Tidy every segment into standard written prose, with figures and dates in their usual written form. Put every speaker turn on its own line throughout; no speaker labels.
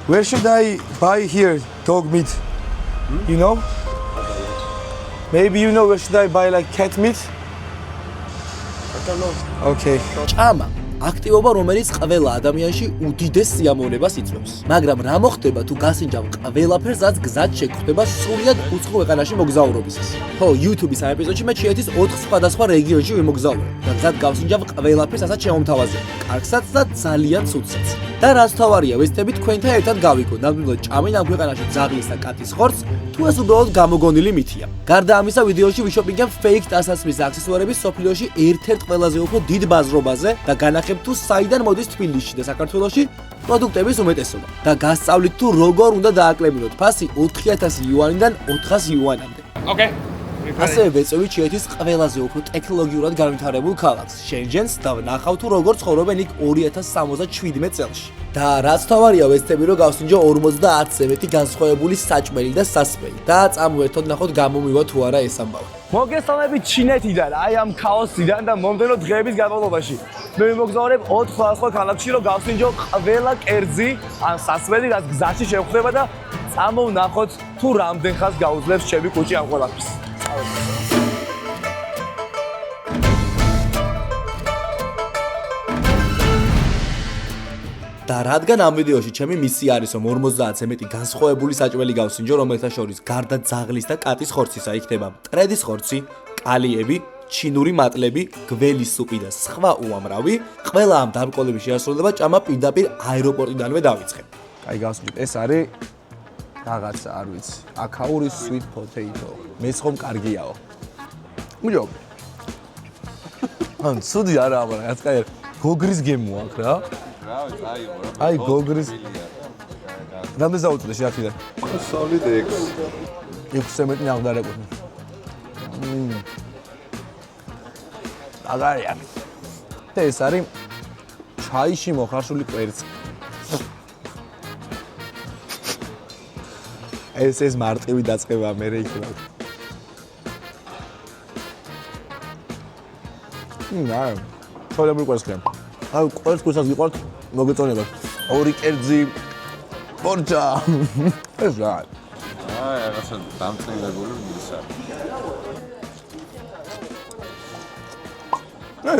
Where should I buy here dog meat? You know? Maybe you know where should I buy like cat meat?
I don't know.
Okay.
ჭამა აქტივობა, რომელიც ყველა ადამიანში უდიდეს სიამოვნებას იწვევს. მაგრამ რა მოხდება თუ გასინჯავ ყველაფერს, რაც გზად შეგხვდება სრულიად უცხო ქვეყანაში მოგზაურობისას? ხო, YouTube-ის ამ ეპიზოდში მე ჩიეთის 4 სხვადასხვა რეგიონში ვიმოგზაურებ და გზად გავსინჯავ ყველაფერს, რასაც შემომთავაზებ. კარგსაც და ძალიან ცუდსაც. და რაც თავარია, ვეცდები თქვენთან ერთად გავიგო, ნამდვილად ჭამენ ამ ქვეყანაში ძაღლის და კატის ხორცს, თუ ეს უბრალოდ გამოგონილი მითია. გარდა ამისა, ვიდეოში ვიშოპინგებ fake ტანსაცმლის აქსესუარების სოფლიოში ერთ-ერთ ყველაზე უფრო დიდ ბაზრობაზე და განახებ თუ საიდან მოდის თბილისში და საქართველოში პროდუქტების უმეტესობა. და გასწავლით თუ როგორ უნდა დააკლებინოთ ფასი 4000 იუანიდან 400 იუანამდე.
Okay.
ასევე ვეწევით ჩიეთის ყველაზე უფრო ტექნოლოგიურად განვითარებულ ქალაქს, შენჯენს და ვნახავ თუ როგორ ცხოვრობენ იქ 2077 წელში. და რაც თავარია, ვეცდები რომ გავსინჯო 50-ზე მეტი განსხვავებული საჭმელი და სასმელი და წამოერთოთ ნახოთ გამომივა თუ არა ეს ამბავი.
მოგესალმებით ჩინეთიდან, აი ამ ქაოსიდან და მომდენო დღეების განმავლობაში. მე ვიმოგზაურებ 4 სხვადასხვა ქალაქში, რომ გავსინჯო ყველა კერძი ან სასმელი, რაც გზაში შევხვდება და წამოვნახოთ თუ რამდენ ხანს გაუძლებს ჩემი კუჭი ამ ყველაფერს.
და რადგან ამ ვიდეოში ჩემი მისია არის რომ 50-ზე მეტი განსხვავებული საჭმელი გავსინჯო, რომელთა შორის გარდა ძაღლის და კატის ხორცისა იქნება მტრედის ხორცი, კალიები, ჩინური მატლები, გველის სუპი და სხვა უამრავი, ყველა ამ დამკოლების შეასრულება ჭამა პირდაპირ აეროპორტიდანვე დავიწყე.
აი გავსინჯეთ, ეს არის რაღაცა, არ ვიცი, აკაური sweet potato. მეც ხომ კარგიაო. მუჯო. ან ცუდი არა, მაგრამ რაც კაი, გოგრის გემო აქვს რა. აი გოგრის. რამდენ ზაუწუდე შეაქიდან?
Solid X.
6 მეტი აღდარეკუთვნი. აგარია. და ეს არის ჩაიში მოხარშული კვერცხი. ეს მარტივი დაწყება მე იქნება. ნაი, თორემ კვერცხია. აი კვერცხსაც გიყვართ, მოგეწონებათ. ორი კერძი, პორჭა. ეს რა?
აი, რაღაცა დამწნილებული მისა.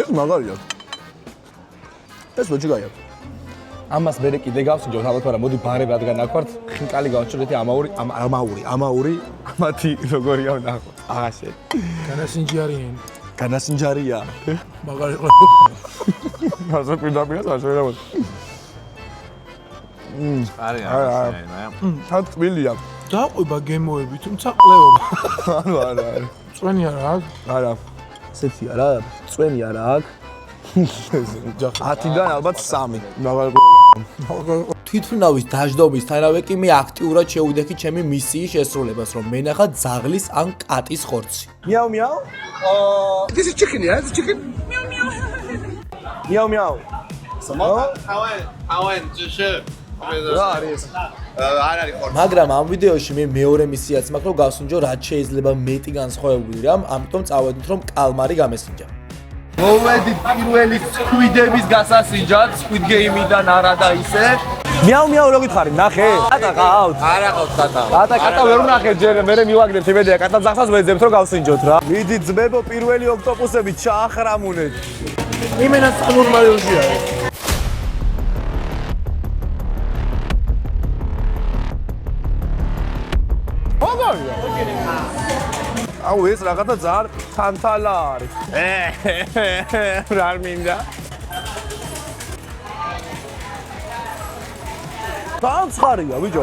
ეს მაგარია. ეს ვეჭიგაია. ამას მე კიდე გავსინჯოთ, ალბათ, მაგრამ მოდი ბარებ რადგან აქ ვართ, ხინკალი გავჩერდეთ ამაური, ამათი როგორია ვნახოთ. აღაშე.
განასინჯარიან.
განასინჯარია.
მაგარი ყო.
ასე პირდაპირ საშუალებას.
არის.
თან თბილია.
დაყვება გემოები, თუმცა ყლეობა.
ანუ არა.
წვენი არა აქ?
არა. ესეთი არა, წვენი არა აქ. 10-დან ალბათ 3. მაგარი
თვითმფრინავის დაждობისთანავე კი მე აქტიურად შევიდექი ჩემი მისიის შესრულებას, რომ მენახა ძაღლის ან კატის ხორცი.
მიაუ მიაუ.
This is chicken, yeah? This is chicken.
მიაუ მიაუ.
什么？台湾只是
რა არის?
არ არის ხორცი.
მაგრამ ამ ვიდეოში მე მეორე მისიაც მაქვს, რომ გავსინჯო რაც შეიძლება მეტი განსხვავებული რამ, ამიტომ წავედით რომ კალმარი გამესინჯა.
მოვედით პირველი სკვიდების გასასინჯად, Squid Game-დან არა და ისე. მიაუ მიაუ რო გითხარი, ნახე? კატა ყავთ?
არა ყავთ კატა.
კატა ვერ ვნახეთ ჯერ, მე მივაგდებ იმედია, კატა ძახსაც ვეძებთ რომ გავსინჯოთ რა. მიდი ძმებო, პირველი ოქტოპუსები ჩაახრამუნეთ.
იმენაც ნორმალურია.
მაგარია. აუ ეს რაღაცა ძარ თანთალა არის. რა მინდა? განცხარია ბიჭო.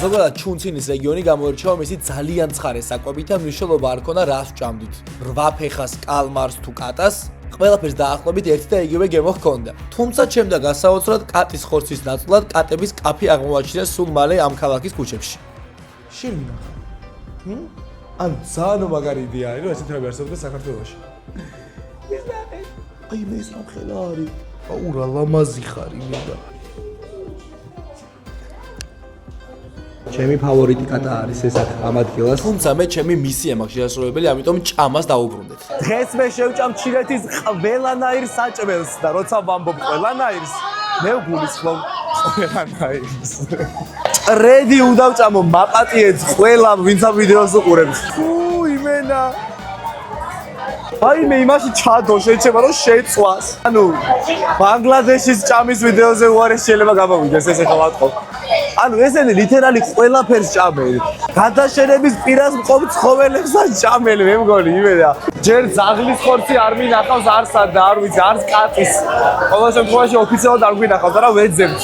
ზოგადად ჩუნცინის რეგიონი გამოირჩევა მისი ძალიან ცხარე საკვებით და მნიშვნელობა არ ქონა რას ვჭამდით. 8 ფეხას კალმარს თუ კატას, ყველაფერს დაახლოებით ერთი და იგივე გემო ჰქონდა. თუმცა ჩემდა გასაოცრად კატის ხორცის ნაცვლად კატების კაფე აღმოაჩინეს სულ მალე ამ ქალაქის ქუჩებში.
შიმინა. ან ძალიან მაგარი იდეა არის, რომ ესეთი რამე არსებობს საქართველოში. აი მე ეს რამხელა არის. აუ რა ლამაზი ხარი მინდა.
ჩემი ფავორიტი კატა არის ეს ამ ადგილას. თუმცა მე ჩემი მისია მაქვს შესაძლებელი, ამიტომ ჭამას დავუბრუნდეთ.
დღეს მე შევჭამ ჩინეთის ყველანაირ საჭმელს და როცა ვამბობ ყველანაირს, მე ვგულისხმობ რედი უნდა ვწამო მაპატიეთ ყველა ვინც ამ ვიდეოს უყურებს. ფუ იმენა. აი მე იმაში ჩადო შეიძლება რომ შეწვას. ანუ ბანგლადეშის ჭამის ვიდეოზე უარეს შეიძლება გამოვიდეს ესე ხო ვატყობ. ანუ ესენი ლიტერალი ყველაფერს ჭამელი. გადაშენების პირას მყოფ ცხოველებსაც ჭამელი მე მგონი იმენა. ჯერ ზაღლის ხორცი არ მინახავს არსა და არ ვიცი არც კატის. ყოველ შემთხვევაში ოფიციალურად არ გვინახავს არა ვეძებთ.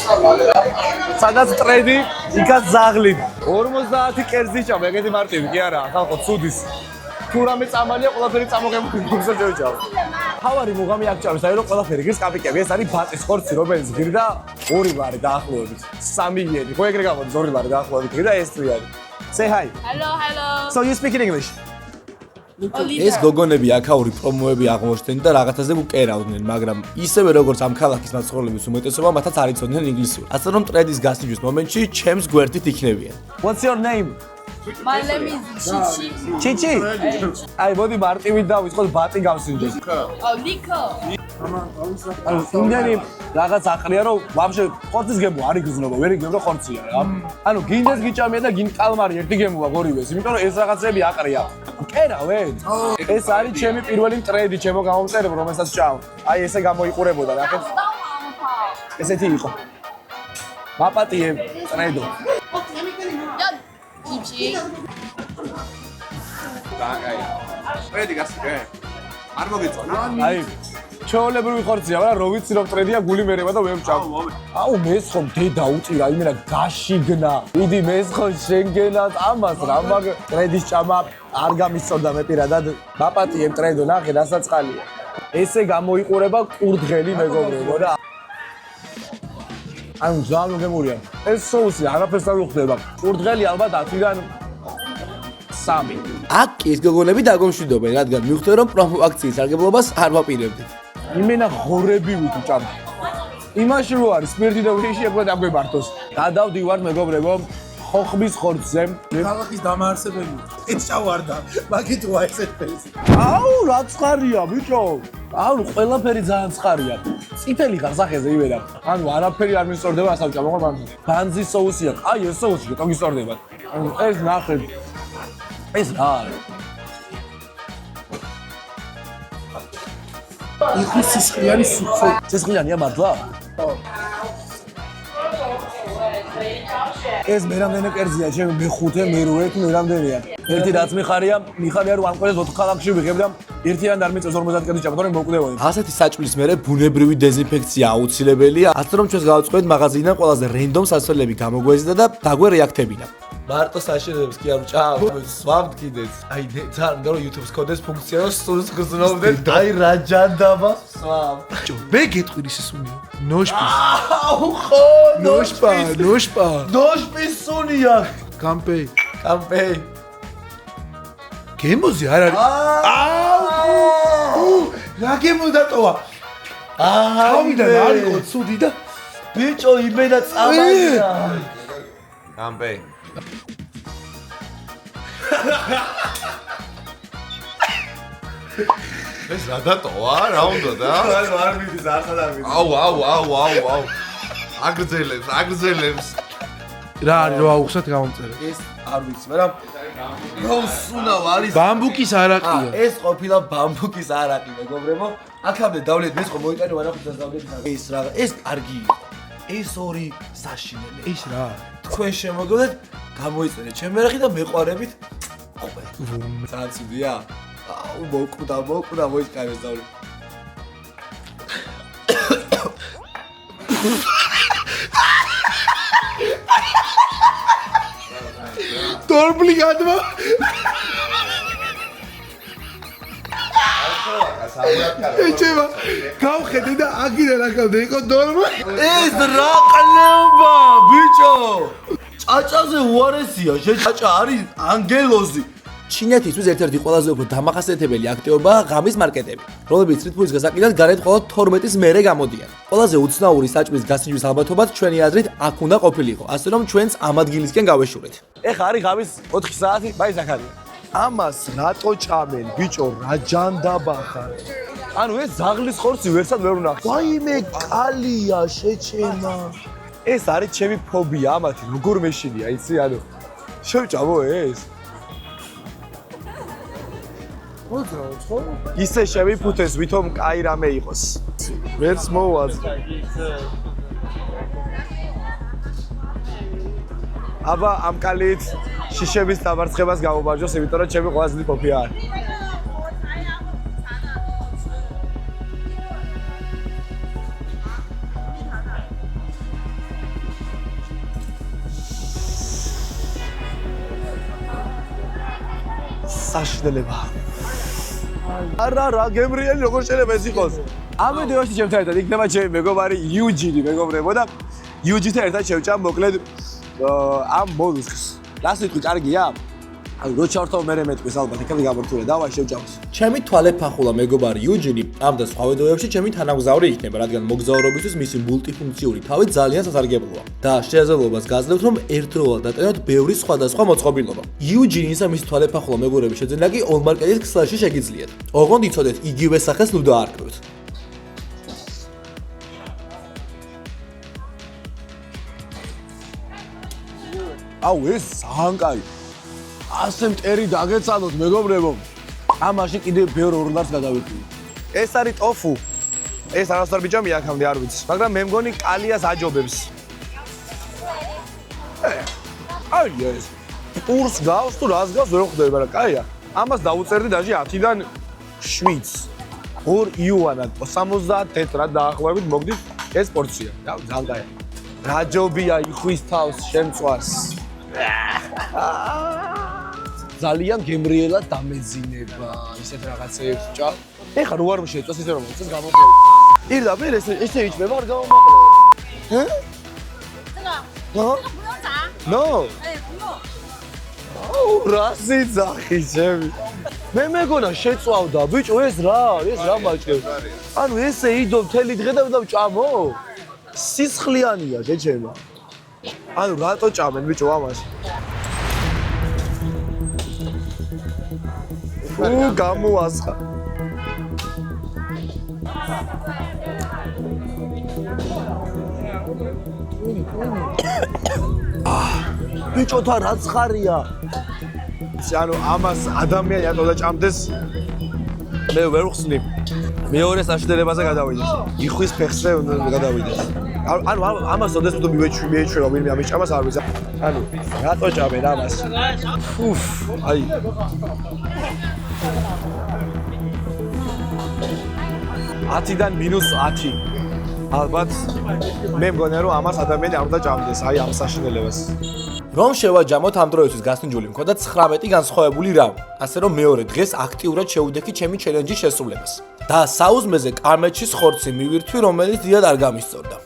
სადაც ტრედი, იქაც ზაღლი. 50 კერძი ჭამ, ეგეთი მარტივი კი არა, ხალხო ცუდის. თუ რამე წამალია, ყველაფერი წამოგებული გულზე ჯერჯავ. თავარი მუღამი აქ ჭამს, აი რომ ყველაფერი გის კაპიკები, ეს არის ბატის ხორცი, რომელიც გირდა 2 ლარი დაახლოებით. 3 იენი. ხო ეგრე გამოდის 2 ლარი დაახლოებით. გირდა ეს თვიანი. Say hi.
Hello.
So you speak in English?
ეს გოგონები აქაური პრომოები აღმოჩნდნენ და რაღაცაზე უკერავდნენ, მაგრამ ისევე როგორც ამ ქალაქის მაცხოვრებლების უმეტესობა მათაც არ იცოდნენ ინგლისური. ასე რომ ტრედის გასინჯვის მომენტში ჩემს გვერდით იქნებიან.
What's your name?
My name is Chichi.
Chichi. აი მოდი მარტივით დავიწყოთ ბატი გავსინჯოს.
Oh, Nico.
ანუ იმდენი რაღაც აყრია რომ ვაფშე ხორცის გემო არ იგრძნობა, ვერ იგებ რომ ხორცია რა. ანუ გინდეს გიჭამია და გინ კალმარი ერთი გემოა გორივეს, იმიტომ რომ ეს რაღაცები აყრია. კერავენ. ეს არის ჩემი პირველი ტრედი, ჩემო გამომწერება, რომელსაც ჭამ. აი ესე გამოიყურებოდა რა. ესეთი იყო. მაპატიე ტრედო.
Chichi.
Danke. Ready გასაგე. არ მოგეწონა?
აი ჩაოლებრივი ხორცია, მაგრამ რო ვიცი რომ ტრედია გული მერება და ვერ ვჭამ. აუ მეს ხომ დედა უწირა, იმენა გაშიგნა. იდი მეს ხომ შენგენად ამას რა მაგ ტრედის ჭამა არ გამისწორდა მე პირადად. მაპატიე ტრედო ნახე დასაწყალია. ესე გამოიყურება კურდღელი მეგობრებო და ანუ ძალიან მოგემურია. ეს соуსი არაფერს არ უხდება. კურდღელი ალბათ 10-დან 3.
აქ კი ეს გოგონები დაგომშვიდობენ, რადგან მივხვდეთ რომ პრომო აქციის სარგებლობას არ ვაპირებდით.
იმენა ღორები ვით უჭამ. იმაში რო არის სპირტი და ვიში ეგრე დაგვებართოს. გადავდივართ მეგობრებო ხოხბის ხორცზე.
ქალაქის დამაარსებელი. ეს ჩავარდა. მაგით ვა ესეთ ფერს.
აუ რა ცხარია ბიჭო. აუ ყველაფერი ძალიან ცხარია. წითელი ხარ სახეზე ივერა. ანუ არაფერი არ მისწორდება ასავჭა, მაგრამ ბანზის соуსი აქვს. აი ეს соуსი შეტო გისწორდება. ანუ ეს ნახე. ეს რა არის?
იხის სისხლიანი სუფო.
სისხლიანია მართლა? ეს მე რამდენი კერძია, ჩემი მე5, მე8, მე რამდენია. ერთი რაც მიხარია რომ ამ ყველას 4 ქალაქში ვიღებ და ერთიან არ მიწევს 50 კერძი ჭამ, თორემ მოვკვდევოდი.
ასეთი საჭმლის მერე ბუნებრივი დეზინფექცია აუცილებელია, ასე რომ ჩვენს გავაწყვეტთ მაღაზიიდან ყველაზე რენდომ სასწრაფოები გამოგვეზიდა და დაგვერეაქტებინა. მარტო საშინელებს კი არ ვჭამ, სვამთ კიდეც. აი ძალიან მინდა რომ YouTube-ს ქონდეს ფუნქცია, რომ სულს გრძნობდნენ. აი რა ჯანდაბა სვამ.
ჯო, მე გეტყვი ის სუნია. ნოშპის.
აუ ხო,
ნოშპა.
ნოშპის სუნია.
კამპეი.
კამპეი.
გემოზე არ არის. აუ! რა გემოდატოვა? თავიდან არ იყო ცუდი და
ბიჭო იმენა წამალია.
Danke. ეს რა დატოვა? რა უნდა და?
ანუ არ მიდის ახლა და მიდის.
აუ. აგრძელებს.
რა არის რა აუხსათ გამომწერა.
ეს არ ვიცი, მაგრამ როსუნავ არის
ბამბუკის არაყია.
ეს ყოფილა ბამბუკის არაყი, მეგობრებო. აქამდე დავლეთ მეც ხომ მოიტანე ვანახოთ დავლეთ. ეს რა, ეს კარგი იყო. ეს ორი საშინელი.
ეს რა?
თქვენ შემოგდეთ, გამოიწერეთ ჩემი არახი და მეყარებით. ძალიან ცუდია. აუ მოკვდა მოიწყარეს დავლეთ.
დორბლი გადმა. ეჩება გავხედე და აგირა რაკავდა იყო დორმა.
ეს რა ყლება, ბიჭო! ჭაჭაზე უარესია, ჭაჭა არის ანგელოზი. ჩინეთისთვის ერთ-ერთი ყველაზე უფრო დამახასიათებელი აქტივობაა ღამის მარკეტები, რომლებიც რიტმის გასაყიდად გარეთ მხოლოდ 12-ის მერე გამოდიან. ყველაზე უცნაური საჭმლის გასინჯვის ალბათობაც ჩვენი აზრით აქ უნდა ყოფილიყო, ასე რომ ჩვენც ამ ადგილისკენ გავეშურეთ.
ეხა არის ღამის 4 საათი, ბაი ზაქარია. ამას რატო ჭამენ, ბიჭო, რა ჯანდაბა ხარ? ანუ ეს ზაღლის ხორცი ვერსად ვერ ვნახე. ვაიმე, კალია შეჩემა. ეს არის ჩემი ფობია ამათი, როგორ მეშინია, იცი, ანუ შევჭამო ეს. ისე შევიფუთეს, ვითომ კაი რამე იყოს. ვერც მოვაზ. აბა ამ კალით შიშების დამარცხებას გამომარჯოს, იმიტომ რომ ჩემი ყველაზე დიდი ფობია არის. საშინელება. არა, რა გემრიელი როგორ შეიძლება ეს იყოს? ამ ვიდეოში ჩემთან ერთად იქნება ჩემი მეგობარი იუჯინი, მეგობრებო და იუჯინთან ერთად შევჭამ მოკლედ ამ მოლუსკს. რა სიტყვი კარგია? ანუ რო ჩავრთავ მე მეტყვის ალბათ, იქნება გამორთული. დავაი შევჭამს.
ჩემი თვალეფახულა მეგობარი იუჯინი ამ და სხვა ვიდეოებში ჩემი თანამგზავრი იქნება, რადგან მოგზაურობისთვის მისი მულტიფუნქციური თავი ძალიან სასარგებლოა. და შესაძლებლობას გაძლევთ, რომ ერთდროულად დატანოთ ბევრი სხვადასხვა მოწყობილობა. იუჯინის და მისი თვალეფახულა მეგობრების შეძენა კი ონმარკეტის ქსელში შეგიძლიათ. ოღონდ იცოდეთ, იგივე სახეს ნუ დაარქვევთ.
აუ ეს ძალიან კაი. ასე მტერი დაგეცალოთ მეგობრებო. ამაში კიდე ბევრ ორლარს გადავიყვი. ეს არის ტოფუ. ეს არასდროს ბიჭამი აქამდე არ ვიცი, მაგრამ მე მგონი კალიას აჯობებს. აი ეს. პურს გავს თუ რას გავს ვერ ხვდები, მაგრამ კაია. ამას დაუწერდი დაჟე 10-დან 7-ს. 2 იუანად 70 თეთრად დაახლოებით მოგდის ეს პორცია. და ძალიან კაია. რაჯობია იხვის თავს შემწვარს. ძალიან გემრიელად დამეძინება ისეთ რაღაცეებს ჭა. ეხლა რო არ შეწოს ისე რომ მოწეს გამოყევი. პირდაპირ ესე იჭმება არ გამომაყრე. ჰე?
这个不用炸。
No.
哎，不用。
აუ რა სიძახი ჩემი. მე მეგონა შეწვავდა ბიჭო ეს რა არის რა მაჭკევ. ანუ ესე იდო მთელი დღე და ჭამო? სისხლიანია შეჩემა. ანუ რატო ჭამენ ბიჭო ამას? გამოასხა. ბიჭოთა რა ცხარია. ანუ ამას ადამიანი ატო და ჭამდეს მე ვერ ვხსნი. მეორე საშინელებაზე გადავიდეს. იხვის ფეხზე გადავიდეს. ანუ ამას ოდესმე თუ მიეჩვევა ვინმე ამიჭამას არ ვიცი. ანუ რატო ჭამენ ამას? უფ, აი. -10-დან -10. ალბათ მე მგონია რომ ამას ადამიანი არ უნდა ჭამდეს, აი ამ საშინელებას.
რომ შევაჯამოთ ამ დროისთვის გასინჯული მქონდა 19 განსხვავებული რამ, ასე რომ მეორე დღეს აქტიურად შევუდექი ჩემი ჩელენჯის შესრულებას. და საუზმეზე კარმეჩის ხორცი მივირთვი, რომელიც დიდად არ გამისწორდა.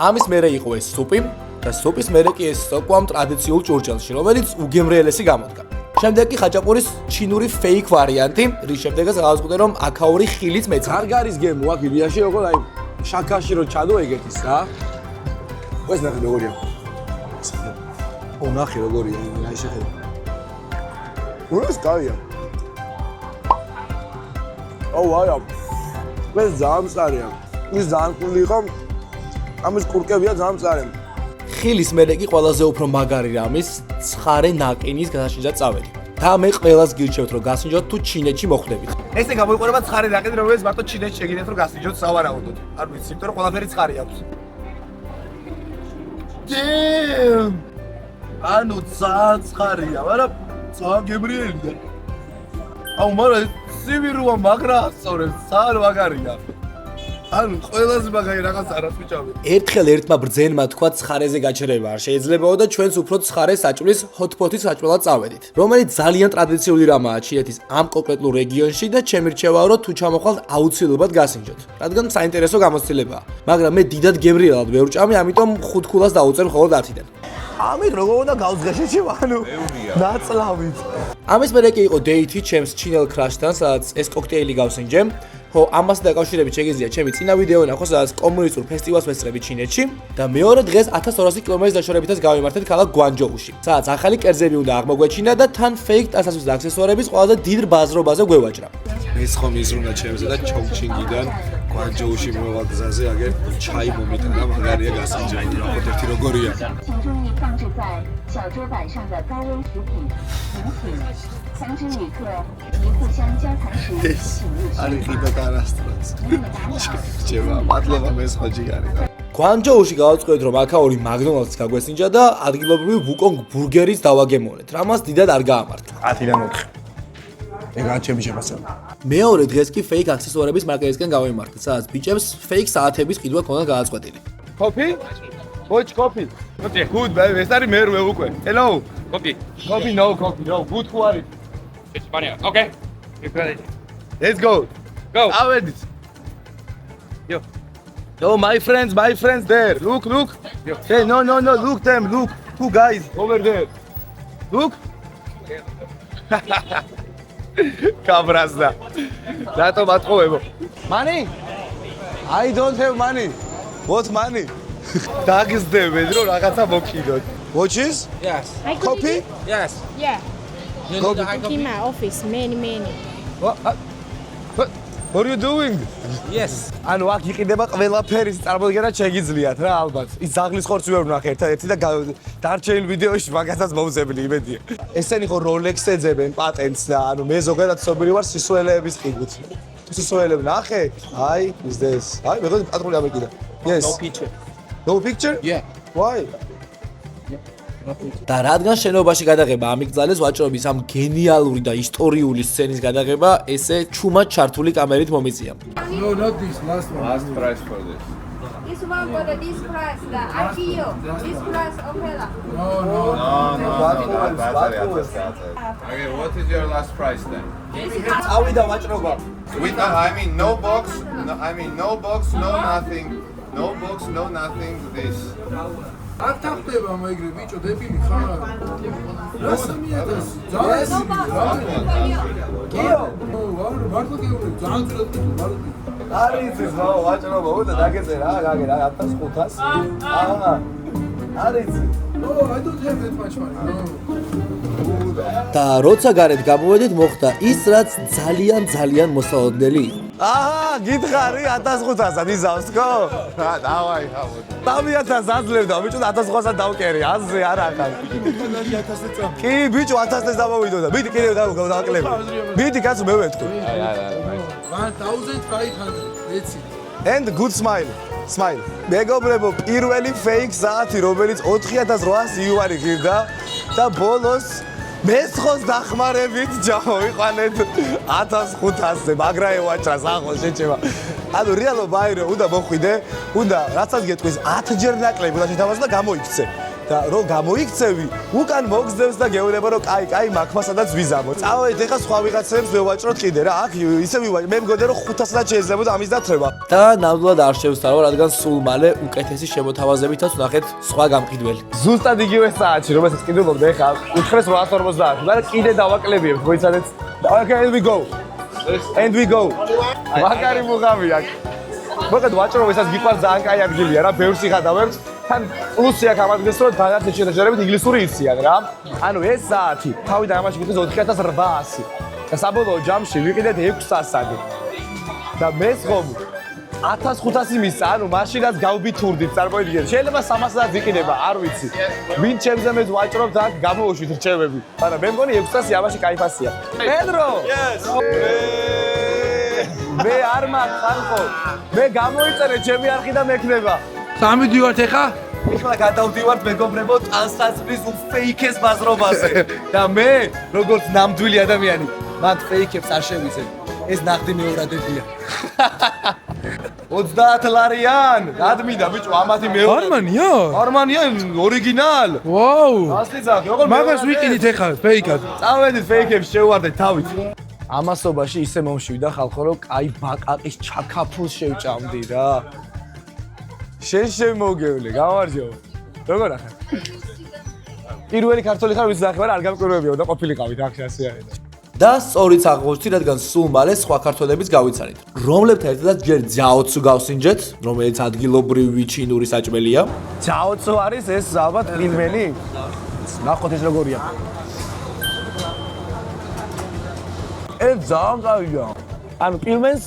ამის მერე იყო ეს სუპი და სუპის მერე კი ეს სოკო ამ ტრადიციულ ჭურჭელში, რომელიც უგემრიელესი გამოდგა. შემდეგ კი ხაჭაპურის ჩინური ფეიქ ვარიანტი, რის შემდეგაც გავაზღუდე რომ აქაური ხილიც მეც.
არ გარის გემო აქ იდიაში როგორ აი შაქაში რო ჩადო ეგეთის რა. ეს ნახე როგორია. ნახე როგორია, აი შეხედე. ეს კაია. აუ არა. ეს ძალიან მწარია. ის ძალიან კული იყო. ამის კურკებია ძალიან მწარი.
ხილის მერე კი ყველაზე უფრო მაგარი რამის ცხარე ნაკინის გადაშინჯად წავედი. და მე ყველას გირჩევთ რომ გასინჯოთ თუ ჩინეთში მოხვდებით.
ესე გამოიყურება ცხარე ნაკინი, რომელიც მარტო ჩინეთში შეგიძლიათ რომ გასინჯოთ სავარაუდოდ. არ ვიცი, იმიტომ რომ ყველაფერი ცხარი აქვს. Damn! ანუ ძალიან ცხარია, მაგრამ ძალიან გემრიელია. აუ მაგრამ სივირუა მაგრა სწორებს, ძალიან მაგარია. ანუ ყველაზე მაგარი რაღაც არას ვიჭამე.
ერთხელ ერთმა ბრძენმა თქვა ცხარეზე გაჩერება არ შეიძლებაო და ჩვენც უფრო ცხარე საჭმლის ჰოტპოტის საჭმელად წავედით, რომელიც ძალიან ტრადიციული რამაა ჩინეთის ამ კონკრეტულ რეგიონში და ჩემი რჩევაა რომ თუ ჩამოხვალთ აუცილებლად გასინჯოთ, რადგან საინტერესო გამოცდილებაა. მაგრამ მე დიდად გემრიელად ვერ ვჭამი, ამიტომ 5 ქულას დაუწერ მხოლოდ 10-დან.
ამით როგორ უნდა გავსგეშეჩი ანუ ნაცლავით.
ამის მერე კი იყო დეითი ჩემს ჩინელ ქრაშთან, სადაც ეს კოქტეილი გავსინჯე. ხო, ამას დაკავშირებით შეგიძლია ჩემი წინა ვიდეო ნახო, სადაც კომუნისტურ ფესტივალს ვესწრები ჩინეთში და მეორე დღეს 1200 კილომეტრის დაშორებითაც გავიმართეთ ქალაქ გვანჯოუში, სადაც ახალი კერძები უნდა აღმოგვეჩინა და თან ფეიქ ტანსაცმლის და აქსესუარების ყველაზე დიდ ბაზრობაზე გვევაჭრა.
ეს ხომ იზრუნა ჩემზე და ჩოუჩინგიდან
გვანჯოუში მოვალ გზაზე აგერ ჩაი მომიტანა მაგარია გასინჯაი ნახოთ ერთი როგორია
请注意放置在小桌板上的高危食品、饮品。强制旅客宜互相交谈时请勿喧
არის
哗。
ხიდა კარასტრას
您的打扰。
შევა მადლობა მესხოჯი გარი
გვანჯოუში გავაწყვეტ რომ აქაური მაგდონალდს გაგვესინჯა და ადგილობრივი ვუკონგ ბურგერის დავაგემოვნეთ. რამაც დიდად არ გაამართლა.
10-დან 4. ეგაა ჩემი შეფასება.
მეორე დღეს კი ფეიქ აქსესუარების მარკეტისკენ გავიმართეთ, სადაც ბიჭებს ფეიქ საათების ყიდვა ქონდათ გადაწყვეტილი.
Coffee? Which coffee? Okay. Good, baby. ეს არის მერვე უკვე. Hello.
Coffee.
Coffee, no coffee, no. Good, who are it?
It's funny. Okay. You got it.
Let's go.
Go.
Aved.
Yo.
Yo, my friends there. Look.
Yo.
Hey, no, look them, look. Two guys over there. Look. Kabrasda. Rato matqovebo. Money? I don't have money. What money? Dagizdemed რომ რაღაცა მოგკიდოთ. What is?
Yes.
Copy?
Yes.
Yeah.
You need the high
In
copy?
my office, many.
What are you doing?
Yes.
ანუ აქ იყიდება ყველაფერი წარმოდგენა შეგიძლიათ რა ალბათ. ის ზაღლის ხორცი ვერ ვნახე ერთადერთი და დარჩენილ ვიდეოში მაგასაც მომზები იმედია. ესენი ხო Rolex-ს ეძებენ პატენტს და ანუ მე ზოგადად ცნობილი ვარ სისუელეების ყიდვით. სისუელები ნახე? აი, is this. აი, მეგონი პატრული ამეკიდა. Yes.
No picture.
No picture?
Yeah.
Why?
და რადგან შენობაში გადაღება ამიგზალეს ვაჭრობის ამ გენიალური და ისტორიული სცენის გადაღება ესე ჩუმად ჩართული კამერით მომიწია.
No, not this last one.
Last price for this.
This one for this price, the IPO. This price, okay lah.
No.
Okay, what is your last price then?
ავიდა ვაჭრობა.
With I mean no box, no box, no nothing. No box, no nothing, this.
არ თახდება მეგრე ბიჭო დებილი ხარ? რა სამიათას? ძალიან
კიო,
მართლა გეუბნები ძალიან ძილად მართლა
არის ეს ხო ვაჭრობა უნდა დაგეწე რა, გაგე რა 1500. აა. არის.
No, I don't have that much money. No.
და როცა გარეთ გამოვედით მოხდა ის რაც ძალიან მოსაოდნელი იყო.
აჰა, გითხარი 1500-ად იზავს ხო?
Ah, давай, давай.
1000-ად აძლევდა, ბიჭო 1500-ად დავკერი, აზზე არ ახალ. კი, ბიჭო 1000-ს დამოვიდოდა. მიდი კიდევ დავაკლები. მიდი კაცო მე ვეთქვი.
1500. Let's see.
And good smile. Smile. მეგობრებო, პირველი fake საათი, რომელიც 4800 იუარი ღირდა და ბოლოს მესხოს დახმარებით ჩამოვიყვანეთ 1500-ზე, მაგრა ევაჭრას ახლა შეჭება. ანუ რეალობა აირო, უნდა მოხვიდე, უნდა რაცაც გეტყვის 10 ჯერ ნაკლები უნდა შეთავაზო და გამოიქცე. და რომ გამოიქცევი, უკან მოგზდევს და გეუბნება რომ კაი, მაქმასადაც ვიზამო. წავედით ახლა სხვა ვიღაცებს მევაჭროთ კიდე რა. აქ ისე ვივაჭრე. მე მგონია რომ 500-ად შეიძლებოდა ამის დათრება.
და ნამდვილად არ შევსწავლო, რადგან სულ მალე უკეთესი შემოთავაზებითაც ვნახეთ სხვა გამყიდველი.
ზუსტად იგივე საათში, რომელსაც კიდევ მოგდა ეხლა 450 და კიდე დავაკლებიებ, მოიცადეთ. Okay, and we go. მაგარი მუღამი აქ. მოკლედ ვაჭრობასაც გიყვარს ძალიან კაი ადგილია რა, ბევრს იხადავებთ. თან პლუსი აქ ამადგეს რომ გადაცეთ შეერთებით ინგლისური იციან რა. ანუ ეს საათი თავიდან ამაში გიხდეს 4800 და საბოლოო ჯამში ვიყიდეთ 600-ად. და მესხომ 1500 მისცა, ანუ მაშინაც გავბითურდით, წარმოიდგინეთ. შეიძლება 300-ად იყიდება, არ ვიცი. ვინ ჩემზე მეც ვაჭრობთ აქ გამოუშვით რჩევები. მაგრამ მე მგონი 600 ამაში кайფასია. პედრო! Yes! მე არ მაქვს ხო. მე გამოიწერე ჩემი არხი და მექნება.
სამიდივართ ეხა?
ეხლა გადავდივართ მეგობრებო ტანსაცმლის უფეიქეს ბაზრობაზე. და მე, როგორც ნამდვილი ადამიანი, მათ ფეიქებს არ შევიცე. ეს ნახდი მეორადებია. 30 ლარიან. გადმინდა ბიჭო, ამათი მეორე.
Armani-ა?
Armani-ა, ორიგინალ.
Wow!
ასლიცაკ, როგორ
მაგას ვიყიდით ეხა ფეიქად.
წავედით ფეიქებს შევვარდეთ თავით. ამასობაში ისე მომშვიდა ხალხო, რომ კაი ბაკაკის ჩაქაფულს შევჭამდი რა. შენ შემოგევლე, გამარჯობა. როგორ ახლა? პირველი ქართველი ხარ, ვინც ნახევარ არ გამკვირვებიო და ყოფილიყავით აქ ასე არის.
და სწორიც აღმოჩნდი, რადგან სულ მალე სხვა ქართველებიც გავიცანით. რომლებთან ერთადაც ჯერ ჯაოცუ გავსინჯეთ, რომელიც ადგილობრივი ჩინური საჭმელია. ჯაოცუ არის ეს ალბათ ფილმენი. ნახოთ ეს როგორია. ეს ძალიან კაია.
ანუ პილმენს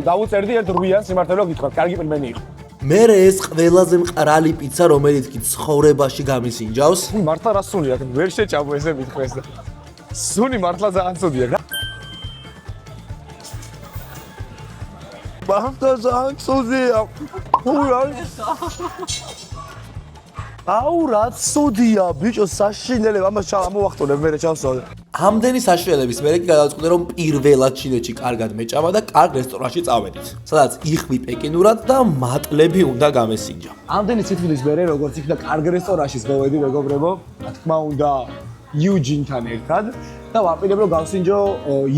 დავუწერდი ერთ 8-იან სიმართლეო გითხრათ, კარგი პილმენი იყო.
მერე ეს ყველაზე მყრალი პიცა, რომელიც კი ცხოვრებაში გამისინჯავს.
მართლა რა სუნი აქ ვერ შეჭამო ესე მithქვეს და სუნი მართლა ძალიან ცუდია რა. მართლა ძალიან ცუდია. აუ რა ცუდია ბიჭო საშინელება ამას ჩამოვახტუნებ მე ჩავსვავ.
ამდენი საშუალების მერე კი გადავწყვიტე რომ პირველად ჩინეთში კარგად მეჭამა და კარგ რესტორანში წავედით, სადაც იხვი პეკინურად და მატლები უნდა გამესინჯა.
ამდენი სიტყვის მერე როგორც იქნა კარგ რესტორანში გავედი მეგობრებო, რა თქმა უნდა იუჯინთან ერთად და ვაპირებ რომ გავსინჯო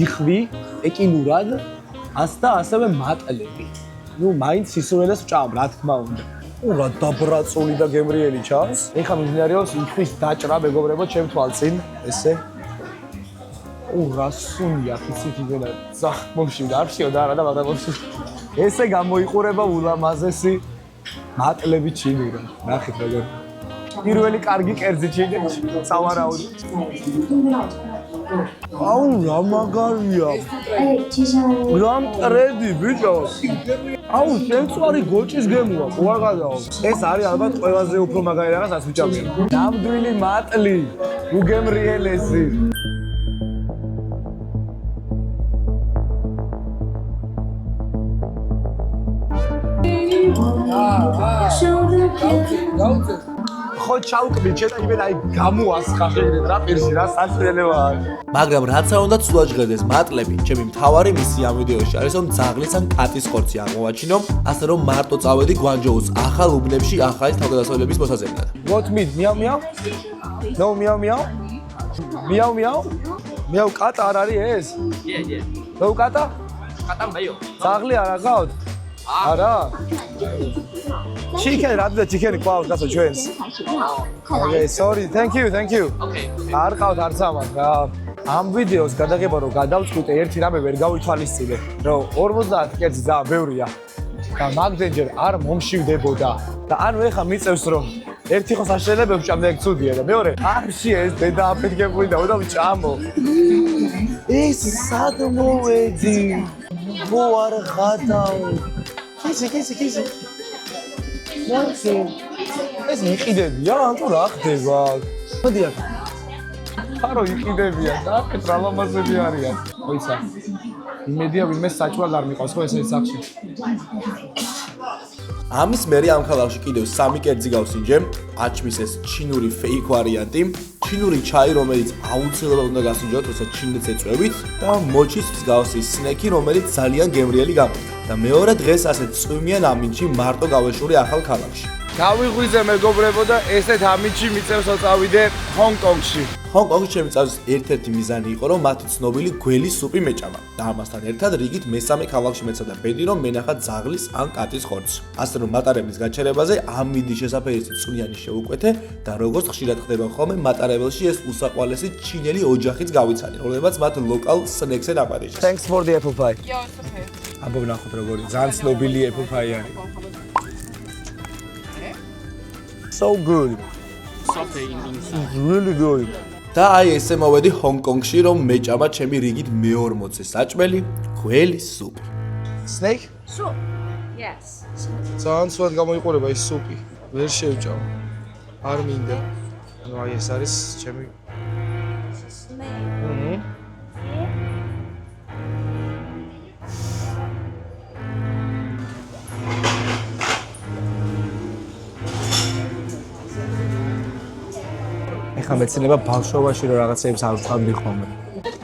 იხვი პეკინურად და ასევე მატლები. ნუ მაინც სისულელეს ვჭამ რა თქმა უნდა. რა დაბრაწული და გემრიელი ჩანს. ეხლა მიმდინარეობს იქვის დაჭრა მეგობრებო ჩემ თვალწინ ესე. რა სუნია ფიცით იგენა მომშივდა არ შეოდა არა და მაგამოსი ესე გამოიყურება ულამაზესი მატლები ჩინურად ნახეთ როგორ პირველი კარგი კერძი ჩინეთში სავარაუდო აუ რა მაგარია რა მტრედი ბიჭო აუ შემწვარი გოჭის გემოა ყურადღებო ეს არის ალბათ ყველაზე უფრო მაგარი რაღაც ას ვიჭამია ნამდვილი მატლი უგემრიელესი ხო ჩავკბი შეიძლება აი გამოასხა შეგრეთ რა პირში რა საშუალებაა
მაგრამ რაც არ უნდა ცვლაჯღედეს მატლები ჩემი მთავარი მისია ამ ვიდეოში არის რომ ძაღლის ან კატის ხორცი აღმოვაჩინო ასე რომ მარტო წავედი გვანჯოუს ახალ უბნებში ახალი თავგადასავლების მოსაზრებლად
what meat მიაუ მიაუ no მიაუ მიაუ მიაუ მიაუ მიაუ კატა არ არის ეს no კატა
კატა მეო
ძაღლი არ აღავთ არა chicken რადგა chicken ყავს გასო ჩვენს okay sorry thank you
okay
არ ყავთ არც ამას რა ამ ვიდეოს გადაღება რომ გადავწყვიტე ერთი რამე ვერ გავითვალისწინე რომ 50 კერძი ძალიან ბევრია და მაგდენჯერ არ მომშივდებოდა და ანუ ეხა მიწევს რომ ერთი ხო საშუალებებს ვჭამდა ეგ ცუდია და მეორე არში ეს დედა აფეთქებული და უნდა ვჭამო ეს სად მოვედი ხო არ ღადაო კისი ეს იყიდებია ანუ რა ხდება მოდი აქ არო იყიდებია და აქ რა ლამაზები არიან ოისა იმედია ვინმე საჭმელ არ მიყავს ხო ესე სახში
ამის მერე ამ ქალაქში კიდევ 3 კერძი გავსინჯე აჩმის ეს ჩინური ფეიქ ვარიანტი ჩინური ჩაი რომელიც აუცილებლად უნდა გასინჯოთ როცა ჩინეთს ეწვევით და მოჩის მსგავსი სნექი რომელიც ძალიან გემრიელი გამოდგა და მეორე დღეს ასეთ წვიმიან ამინჩი მარტო გავეშური ახალ ქალაქში
გავიღვიძე მეგობრებო და ესეთ ამინჩი მიწევსო წავიდე ჰონკონგში
ჰონკონგში ჩემი წავლის ერთ-ერთი მიზანი იყო რომ მათი ცნობილი გველის სუპი მეჭამა და ამასთან ერთად რიგით მესამე ქალაქში მეცადა ბედი რომ მენახა ძაღლის ან კატის ხორცს ასე რომ მატარებლის გაჩერებაზე ამ მიდის შესაფერისი წვნიანი შეუკვეთე და როგორც ხშირად ხდება ხოლმე მატარებელში ეს უსაყვარლესი ჩინელი ოჯახიც გავიცალე რომლებაც მათ ლოკალ სნექსზე დაპატიჟეს
thanks for the apple pie
Yo, it's okay.
აბა ვნახოთ როგორი ძალიან ცნობილი apple pie არის so good it's really good
და აი ესე მოვედი ჰონკონგში რომ მეჭამა ჩემი რიგით მე-40 საჭმელი გველის სუპი
snake
Soup. Yes.
ძალიან სულად გამოიყურება ის სუპი ვერ შევჭამ არ მინდა ანუ აი ეს არის ჩემი ეხლა მეცნება ბავშვობაში რომ რაღაცეებს არ ვწყამდი ხოლმე.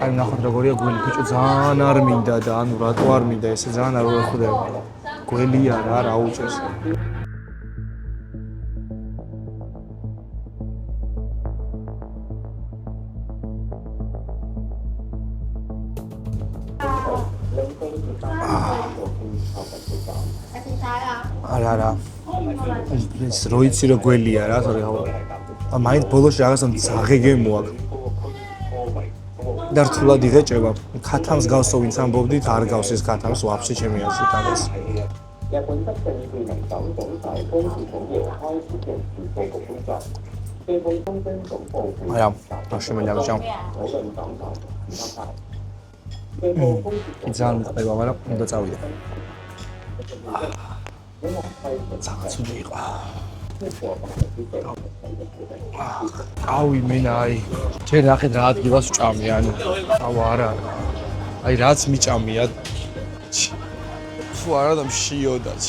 აი ნახოთ როგორია გველი ბიჭო ძალიან არ მინდა და ანუ რატო არ მინდა ესე ძალიან არ ვეხვდება. გველია რა უჭერს. არა ეს როიცი რო გველია რა თორე მაინც ბოლოში რაღაცა ძაღე გემოაქვს და რთულად იღეჭება ქათამს გავსო ვინც ამბობდით არ გავს ეს ქათამს ვაფშე ჩემი აზრით ამას აი ამ შემელია ჯამ ძალიან მიყება, მაგრამ უნდა წავიდე. ცუდი იყო. ავი მენა აი. ჯერ ნახეთ რა ადგილას ვჭამი, ანუ არა. აი რაც მიჭამია. თუ არა და მშიოდაც.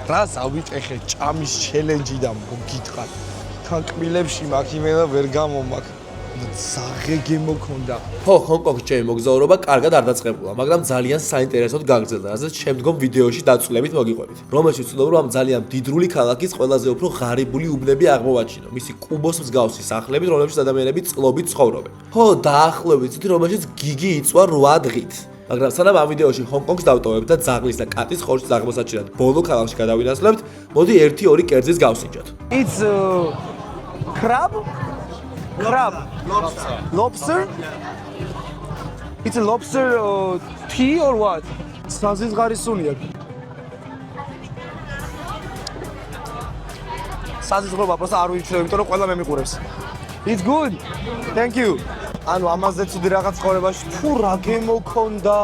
რას ავიტეხე ჭამის ჩელენჯი და მოგითხარ. თან კბილებში მაგ იმენა ვერ გამომაქ. ზაღე მოკონდა.
ხო, ჰონკონგში ჩემი მოგზაურობა კარგად არ დაწყებულა, მაგრამ ძალიან საინტერესოდ გაგრძელდა, რასაც შემდგომ ვიდეოში დაწვრილებით მოგიყვებით. რომელშიც ვცდილობ რომ ამ ძალიან მდიდრული ქალაქის ყველაზე უფრო ღარიბული უბნები აღმოვაჩინო, მისი კუბოს მსგავსი სახლებით, რომლებშიც ადამიანები წლობით ცხოვრობენ. ხო, დაახლოებით იცით, რომელშიც გიგი იწვა 8 დღით. მაგრამ სანამ ამ ვიდეოში ჰონკონგს დავტოვებთ და ძაღლის და კატის ხორცის აღმოსაჩინად ბოლო ქალაქში გადავინაცვლებთ, მოდი 1-2 კერძის გავსინჯოთ.
It's crab? Crab. Lobster? It's a lobster tea or what? საზღვარი სუნია. საზღვრობა просто არ ვიცი, იმიტომ რომ ყველა მე მიყურებს. It's good. Thank you. ანუ ამაზე ცუდი რაღაც ცხოვრებაში თუ რა გემოქონდა.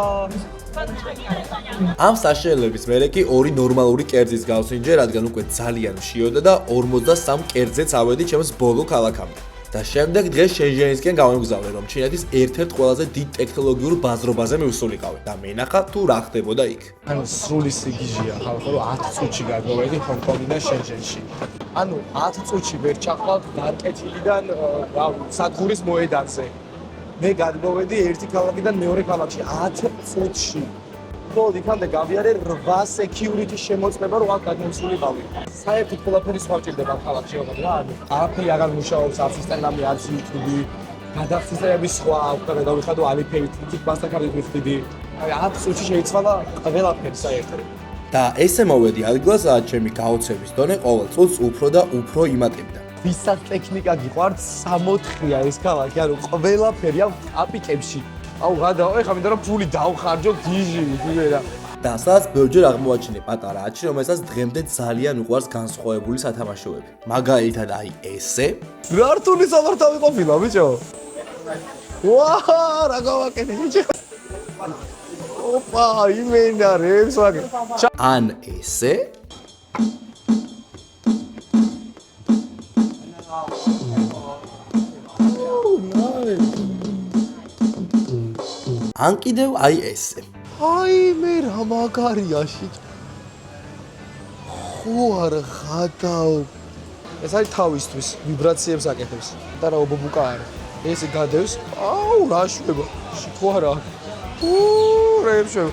ამ საშუალების მერე კი 2 ნორმალური კერძის გავსინჯე, რადგან უკვე ძალიან მშიოდა და 53 კერძეც ავედი ჩემს ბოლო ქალაქამდე. და შემდეგ დღეს შენჟენისკენ გავემგზავრე, რომ ჩინეთის ერთ-ერთ ყველაზე დიდ ტექნოლოგიურ ბაზრობაზე მივსულიყავი და მენახა თუ რა ხდებოდა იქ.
ანუ სრული სიგიჟეა ხალხო, რომ 10 წუთში გადმოვედი ჰონკონგიდან შენჟენში. ანუ 10 წუთში ვერ ჩაყავთ მარკეტინგიდან სადგურის მოედანზე. მე გადმოვედი ერთი ქალაქიდან მეორე ქალაქში 10 წუთში. მხოლოდ იქამდე გავიარე 8 security შემოწმება, რომ აქ გადმოსულიყავი. საერთოდ ყველაფერი სხვა ჭირდება ქალაქში, რა, ანუ არაფერი აღარ მუშაობს, არც სისტემები, არც YouTube, გადახდისები სხვა, უკვე დავიხადო Alipay, TikTok-თან გადავიხდი. აი 10 წუთში შეიცვალა ყველაფერი საერთოდ.
და ესე მოვედი ადგილას, სადაც ჩემი გაოცების დონე ყოველ წუთს უფრო და უფრო იმატებდა.
ვისაც ტექნიკა გიყვართ, 64-ია ეს ქალაქი, ანუ ყველაფერი აქვს აპიკებში. აუ გადავა, ეხლა მინდა რომ ფული დავხარჯო გიჟი, ვერა.
და სადაც ბევრჯერ აღმოვაჩინე პატარა ათში, რომელსაც დღემდე ძალიან უყვარს განსხვავებული სათამაშოები. მაგალითად აი ესე.
რა რთული სამართავი ყოფილა, ბიჭო? ვაა, რა გავაკეთე, ბიჭო? ოპა, იმენა რებს ვაგე.
ან ესე. ან კიდევ აი ესე.
აი მე რა მაგარია შე. ხო არა ხადაო. ეს არის თავისთვის, ვიბრაციებს აკეთებს. და რა ობობუკა არა. ესე გადევს. აუ რა შვება. ხო არა. რეშე.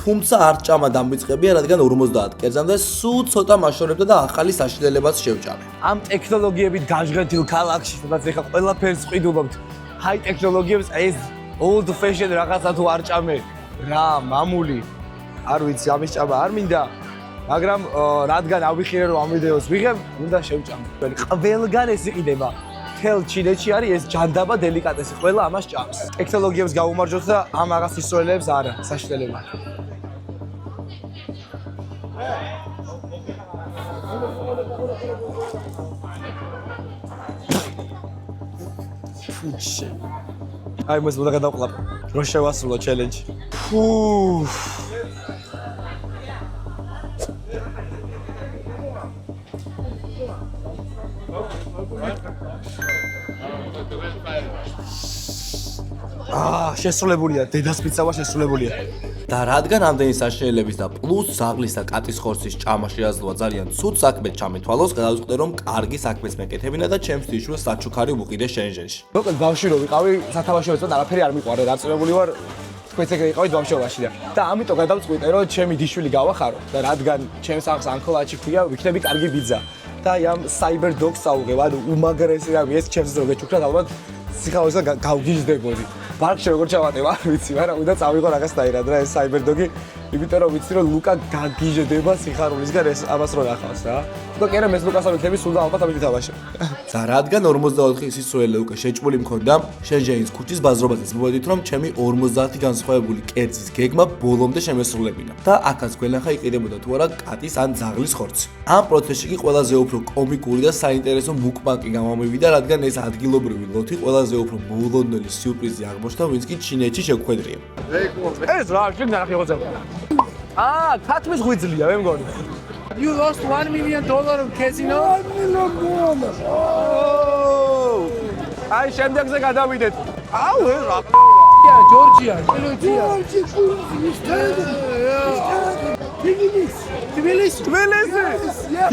თუმცა არ ჭამა დამბიწყებია, რადგან 50 კერძამდე სულ ცოტა მაშორებდა და ახალი საშინელებაც შევჭამე.
ამ ტექნოლოგიებით გაჟღენთილ ქალაქში, სადაც ეხა ყველაფერს ყიდულობთ. ჰაი ტექნოლოგიებს ეს old fashion რაღაცა თუ არ ჭამე. რა, მამული. არ ვიცი, ამის ჭამა არ მინდა. მაგრამ რადგან ავიხირე რომ ამ ვიდეოს ვიღებ, უნდა შევჭამო. ყველგან ეს იყიდება. თელ ჩინეთში არის ეს ჯანდაბა დელიკატესი, ყველა ამას ჭამს. ტექნოლოგიებს გაუმარჯოთ და ამ რაღაც ისროელებს არა, საშინელება. ფუჩი. აი მას უნდა გადავყლაპ. რო შევასრულო ჩელენჯი. ფუ. შესრულებულია, დედას პიცავა შესრულებულია.
და რადგან ამდენი საშინელების და პლუს ზაღლის და კატის ხორცის ჭამა შეაძლოა ძალიან ცუდ საქმეს ჩამეთვალოს, გადავწყვიტე რომ კარგი საქმეს მეკეთებინა და ჩემს თიშულს საჩუქარი ვუყიდე შენჟენში.
მოკლედ ბავშვი რო ვიყავი, სათავაშოებთან არაფერი არ მიყვარე, დაწვევებული ვარ თქვენც ეგრე იყავით ბავშვობაში და ამიტომ გადავწყვიტე რომ ჩემი დიშვილი გავახარო და რადგან ჩემს ახს ანკოლაჩი ქვია, ვიქნები კარგი ბიძა. და ამ Cyber Dog-ს ავუღებ, ანუ უმაგრესი რავი, ეს ჩემს რო გეჩუქრათ, ალბათ სიხარულს გავგიჟდებოდი. ბარკში როგორ ჩავატევ, არ ვიცი, მაგრამ უნდა წავიღო რაღაცნაირად რა ეს Cyber Dog-ი. იმიტომ რომ ვიცი რომ ლუკა გაგიჟდება სიხარულისგან ეს ამას რო ნახავს რა. თქო კი არა მე ლუკას არ ვიქნები სულ და ალბათ ამით თამაშობ.
ცა რადგან 44 ის სოელე უკვე შეჭმული მქონდა, შენჟენის ქუჩის ბაზრობაზეც მოვედით რომ ჩემი 50 განსხვავებული კერძის გეგმა ბოლომდე შემესრულებინა და აქაც გვენახა იყიდებოდა თუ არა კატის ან ძაღლის ხორცი. ამ პროცესში კი ყველაზე უფრო კომიკური და საინტერესო მუკბანკი გამომივიდა, რადგან ეს ადგილობრივი ლოთი ყველაზე უფრო მოულოდნელი სიურპრიზი აღმოჩნდა, ვინც კი ჩინეთში შეგვხედრია.
ეს რა შენ ნახე ხოცა. თათმის ღვიძლია მე მგონი.
You lost $1 million on casino? $1 million.
აი შემდეგზე გადავიდეთ. აუ ეს რა
Yeah, Georgia.
Tbilisi.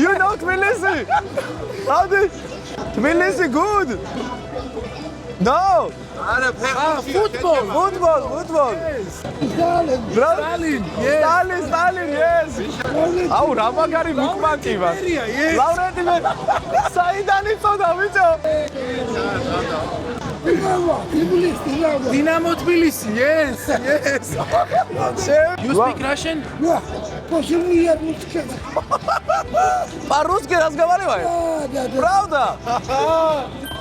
You know Tbilisi? How did Tbilisi good? No. Football. Stalin, yes. აუ რა მაგარი მუკმანკი ვარ. ლავრენტი მე საიდან იწოდა ბიჭო?
Dinamo Tbilisi, yes. You speak Russian?
По-русски разговаривай? Правда?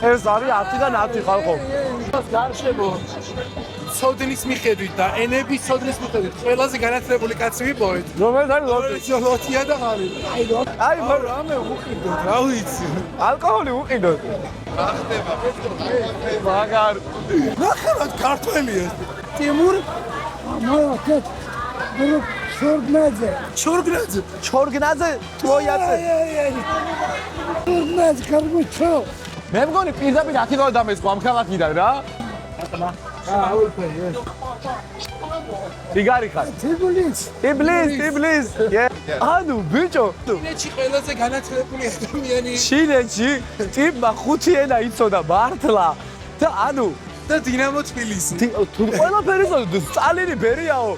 ეს არის 10-დან 10 ხალხო.
გარშემო სოდნის მიხედვით და ენების სოდნის მიხედვით ყველაზე განათლებული კაცი ვიპოვეთ.
რომელიც არის ლოტი?
ლოტია და ღარი.
აი
რამე უყიდოთ, რა ვიცი.
ალკოჰოლი უყიდოთ.
რა ხდება?
მაგარ
ნახევად ქართველია.
Timur, молодец, друг Шургнадзе.
ჩორგნაძე თვოიაце.
Шургнадзе, карбучо.
მე მგონი პირდაპირ 10 დოლარი დამესყო ამ ქალაქიდან რა. სიგარი ხარ? Tbilisi. ანუ ბიჭო,
ჩინეთში ყველაზე განათლებული ადამიანი
ჩინეთში ტიპმა 5 ენა იცოდა მართლა და ანუ
და დინამო თბილისი.
თუ ყველაფერი სტალინი ბერიაო.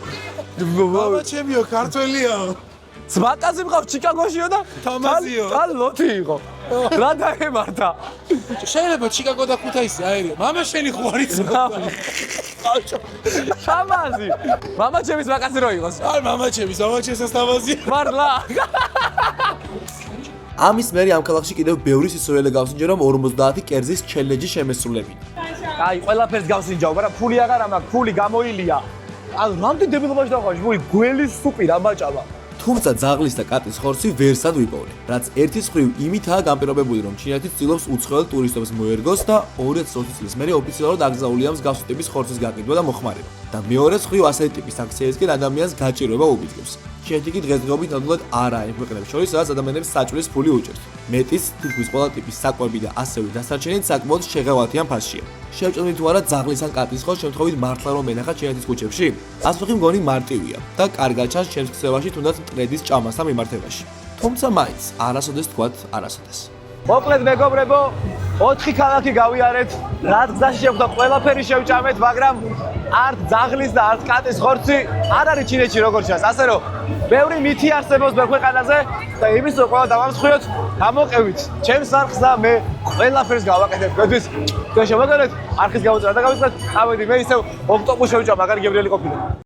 მამა ჩემიო, ქართველიაო.
ზმაკაზი მყავს ჩიკაგოშიო და
თამაზიო.
და ლოთი იყო. რა დაემართა?
შეიძლება ჩიკაგო და ქუთაისი აერია. მამა შენი ხო არის?
თამაზი. მამა ჩემის ზმაკაზი რო იყოს.
არ მამა ჩემის, მამა ჩემს თამაზია.
მართლა.
ამის მერე ამ ქალაქში კიდევ ბევრი სისოელე გავსინჯა რომ 50 კერძის ჩელენჯი შემესრულებინა.
აი, ყველაფერს გავსინჯავ, მაგრამ ფული აღარ მაქვს, ფული გამოილია. ანუ რამდენი დებილობაში დავხავში, მოი გველი სუპი რა მაჭამა.
თუმცა ძაღლის და კატის ხორცი ვერსად ვიპოვე, რაც ერთის მხრივ იმითაა განპირობებული, რომ ჩინეთი ცდილობს უცხოელ ტურისტებს მოერგოს და 2020 წლის მერე ოფიციალურად აკრძალულია მსგავსი ტიპის ხორცის გაკიდვა და მოხმარება. და მეორე მხრივ ასეთი ტიპის აქციებისკენ ადამიანს გაჭირვება უბიძგებს. ჩინეთი კი დღესდღეობით ნამდვილად არაა იმ ქვეყნებს შორის, სადაც ადამიანებს საჭმლის ფული უჭერთ. მეტის თითქმის ყველა ტიპის საკვები და ასევე დასარჩენით საკმაოდ შეღავათიან ფასშია. შევჭამთ თუ არა ძაღლის ან კატის ხორცს შემთხვევით მართლა რომ ენახა ჩინეთის ქუჩებში? პასუხი მგონი მარტივია და კარგად ჩანს ჩემს ქცევაში თუნდაც მტრედის ჭამასთან მიმართებაში. თუმცა მაინც არასოდეს თქვათ არასოდეს.
მოკლედ მეგობრებო, 4 ქალაქი გავიარეთ, რაც გზაში შეხვდა ყველაფერი შევჭამეთ, მაგრამ არც ძაღლის და არც კატის ხორცი არ არის ჩინეთში როგორც ჩანს. ასე რომ ბევრი მითი არსებობს մեր ქვეყანაზე და იმის რომ ყველა დავამსხვიოთ, გამოყევით ჩემს არხს და მე ყველაფერს გავაკეთებ. გეთვის და შემოგერეთ არხის გამოწერა და გავიწყდეთ. წავედი მე ისევ ოქტოპუს შევჭამ, მაგარი გებრიელი ყოფილა.